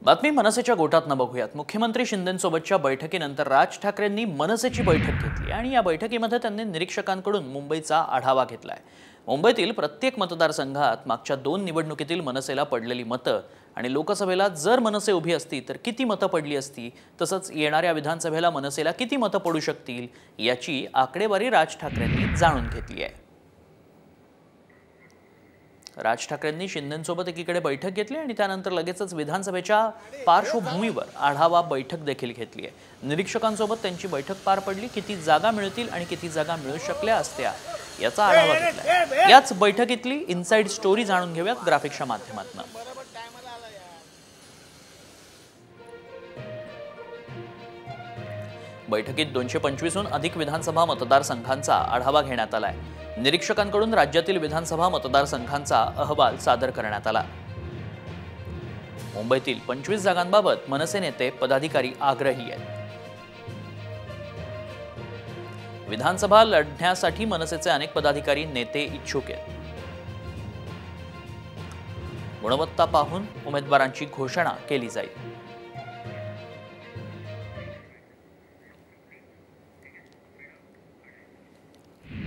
बातमी मनसेच्या गोटातनं बघूयात। मुख्यमंत्री शिंदेंसोबतच्या बैठकीनंतर राज ठाकरेंनी मनसेची बैठक घेतली आणि या बैठकीमध्ये त्यांनी निरीक्षकांकडून मुंबईचा आढावा घेतलाय। मुंबईतील प्रत्येक मतदारसंघात मागच्या 2 निवडणुकीतील मनसेला पडलेली मतं आणि लोकसभेला जर मनसे उभी असती तर किती मतं पडली असती, तसंच येणाऱ्या विधानसभेला मनसेला किती मतं पडू शकतील याची आकडेवारी राज ठाकरेंनी जाणून घेतली आहे। राज ठाकरेंनी शिंदेंसोबत एकीकडे बैठक घेतली आणि त्यानंतर लगेचच विधानसभेच्या पार्श्वभूमीवर आढावा बैठक देखील घेतली आहे। निरीक्षकांसोबत त्यांची बैठक पार पडली। किती जागा मिळतील आणि किती जागा मिळू शकल्या असत्या याचा आढावा घेतला। याच बैठकीतली इनसाइड स्टोरी जाणून घेऊयात ग्राफिक्सच्या माध्यमातून। बैठकीत 225हून अधिक विधानसभा मतदारसंघांचा आढावा घेण्यात आलाय। निरीक्षकांकडून राज्यातील विधानसभा मतदारसंघांचा अहवाल सादर करण्यात आला। मुंबईतील 25 जागांबाबत मनसे नेते पदाधिकारी आग्रही आहेत। विधानसभा लढण्यासाठी मनसेचे अनेक पदाधिकारी नेते इच्छुक आहेत। गुणवत्ता पाहून उमेदवारांची घोषणा केली जाईल।